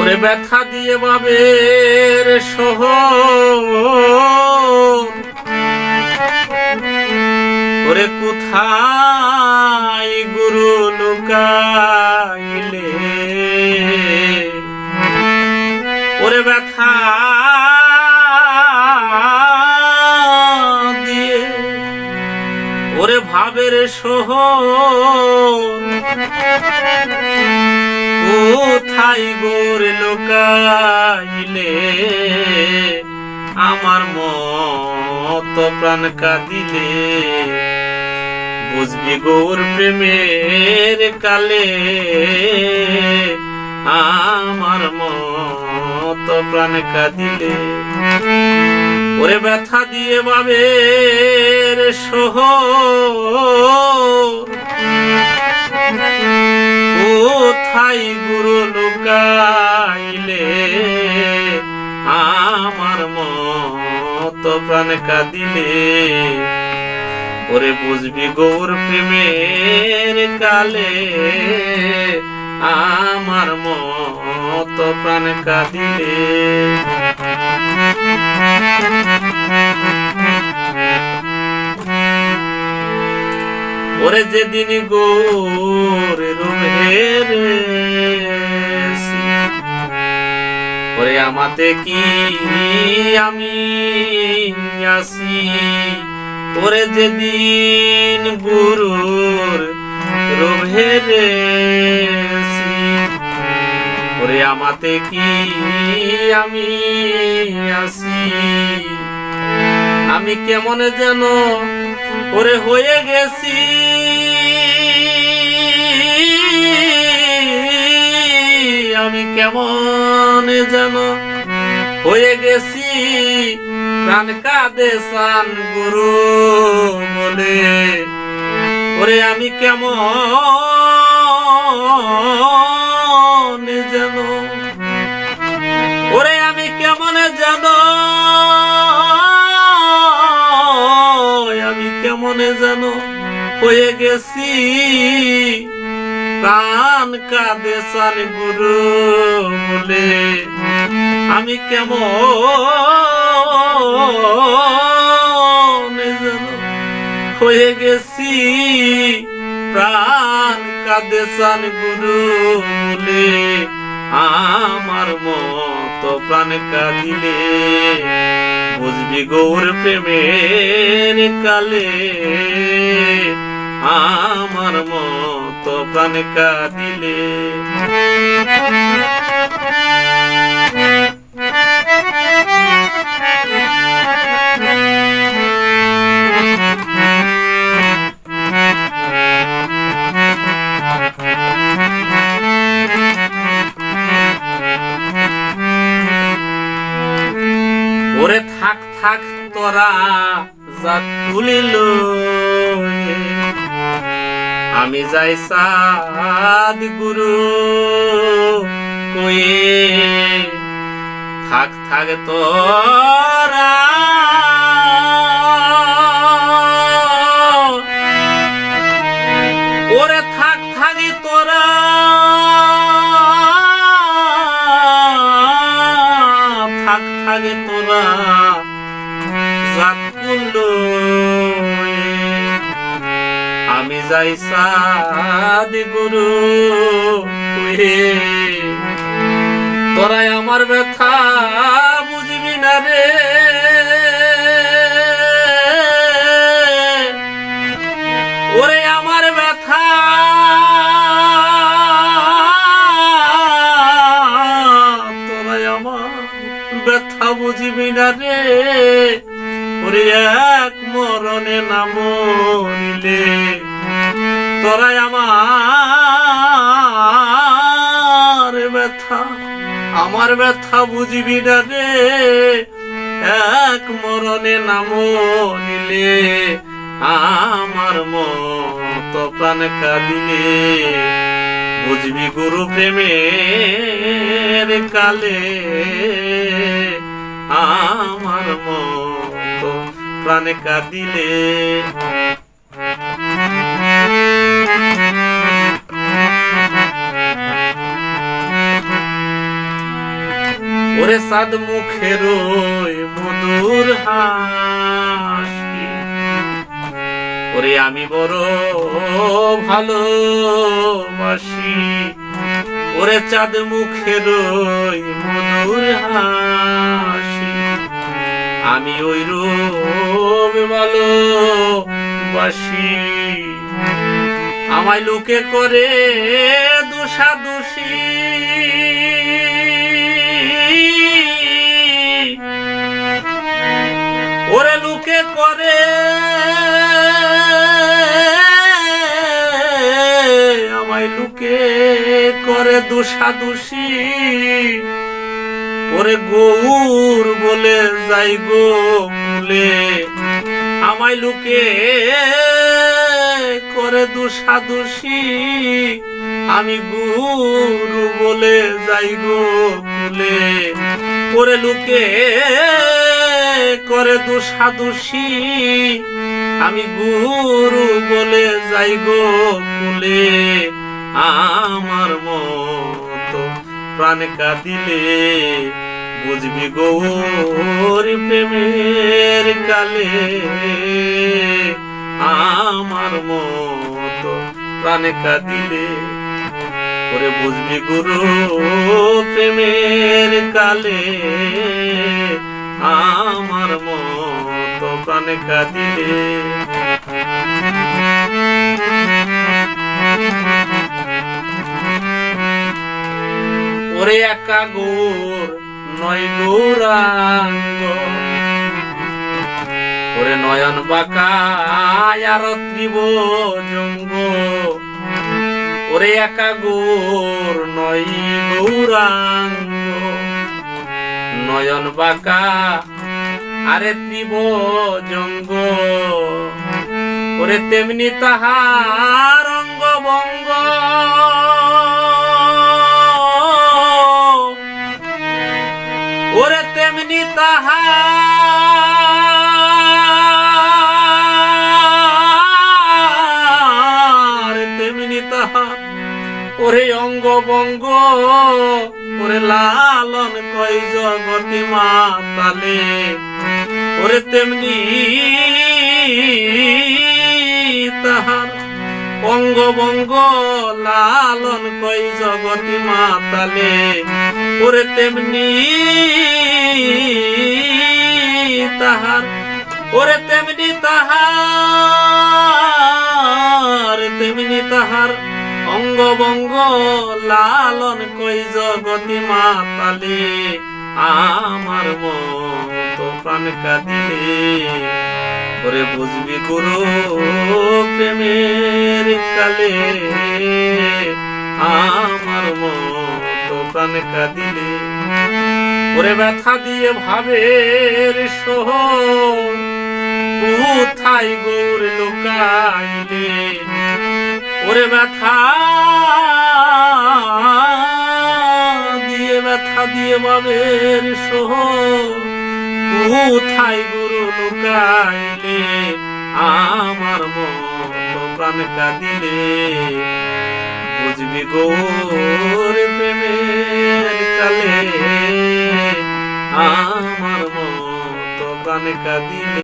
ওরে ব্যথা দিয়ে বাবের সহ ওরে কোথায় গুরু লুকাইলে ওরে ব্যথা দিয়ে ওরে ভাবের সহ কোথায় গোর লুকাইলে আমার মত প্রাণ কাঁদিলে বুঝবি গৌর প্রেমের কালে আমার মত প্রাণ কাঁদিলে ওরে ব্যথা দিয়ে বাবের সহ কোথায় গুরু লুকাইলে আমার মত প্রাণ কাঁদিলে ওরে বুঝবি গৌর প্রেমের কালে আমার মত প্রাণ কাঁদিলে ওরে যেদিন গৌর রুমের ওরে আমাতে কি আমি আসি ওরে যেদিন গুরুর রোভের ওরে আমাতে কি আমি আসি আমি কেমন যেন ওরে হয়ে গেছি আমি কেমন যেন হয়ে গেছি প্রাণ কাঁদে সান গুরু বলে ওরে আমি কেমন যেন ওরে আমি কেমন যেন আমি কেমন যেন হয়ে গেছি প্রাণ কাঁদে সান গুরু বলে আমি কেমন যেন হয়ে গেছি প্রাণ কাঁদে সান গুরু বলে আমার মত প্রাণ কাঁদিলে বুঝবি গৌর প্রেমের কালে আমার মত প্রাণ কাঁদিলে ওরে থাক থাক তোরা জাত তুলিল আমি যাই সাদ গুরু কয়ে থাক থাক তোরা ওরে থাক থাকি তোরা থাক থাকে তোরা জাত কুলো আমি যাই সাদ গুরু তোরাই আমার ব্যথা বুঝবি না রে ওরে আমার ব্যথা তোরাই আমার ব্যথা বুঝবি না রে ওরে এক মরণে না মরিলে তোরাই আমার ব্যথা বুঝবি না রে এক মরণে না মরিলে আমার মত প্রাণ কাঁদিলে বুঝবি গুরু প্রেমের কালে আমার মত প্রাণ কাঁদিলে ওরে সাদ মুখের ওই মধুর হাসি, ওরে আমি বড় ভালোবাসি, ওরে চাঁদ মুখের ওই মধুর হাসি, আমি ওই রূপ ভালোবাসি। আমায় লোকে করে দোষাদোষী, ওরে লোকে করে আমায় লোকে করে দোষাদোষী, ওরে গৌর বলে যাই গো কুলে, আমায় লোকে করে দোষাদোষী, আমি গুরু বলে যাই গো কুলে, ওরে লোকে করে দোষাদোষী, আমি গুরু বলে যাই গো কুলে। আমার মতো প্রাণ কাঁদিলে বুঝবি গৌর প্রেমের কালে, আমার মতো প্রাণ কাঁদিলে ওরে বুঝবি গুরু প্রেমের কালে, আমার মতো প্রাণ কাঁদিলে। ওরে একা গৌর নয় গৌরাঙ্গ, ওরে নয়ন বাঁকা আর ত্রিভুজঙ্গ, ওরে একা গৌর নয় গৌরাঙ্গ, নয়ন বাঁকা আরে ত্রিভুজঙ্গ, ওরে তেমনি তাহার অঙ্গ ভঙ্গ, ওরে তেমনি তাহার, তেমনি তাহার ওরে অঙ্গ ভঙ্গ, ওরে লালন কয় জগতি মাতালে, ওরে তেমনি তাহার অঙ্গ ভঙ্গ, লালন কয় জগতি মাতালে, ওরে তেমনি তাহার, ওরে তেমনি তাহার, তেমনি তাহার অঙ্গ ভঙ্গ, লালন কই জগতি মাতালে, আমার মতো প্রাণ কাঁদিলে ওরে বুঝবি গুরু প্রেমের কালে, আমার মতো প্রাণ কাঁদিলে ওরে ব্যথা দিয়ে ভাবের শহর, কোথায় গৌর লুকাইলে, ওরে ব্যথা দিয়ে ভাবের শহর, কোথায় গুরু লুকাইলে, আমার মতো প্রাণ কাঁদিলে বুঝবি গৌর প্রেমের কালে, আমার মতো প্রাণ কাঁদিলে।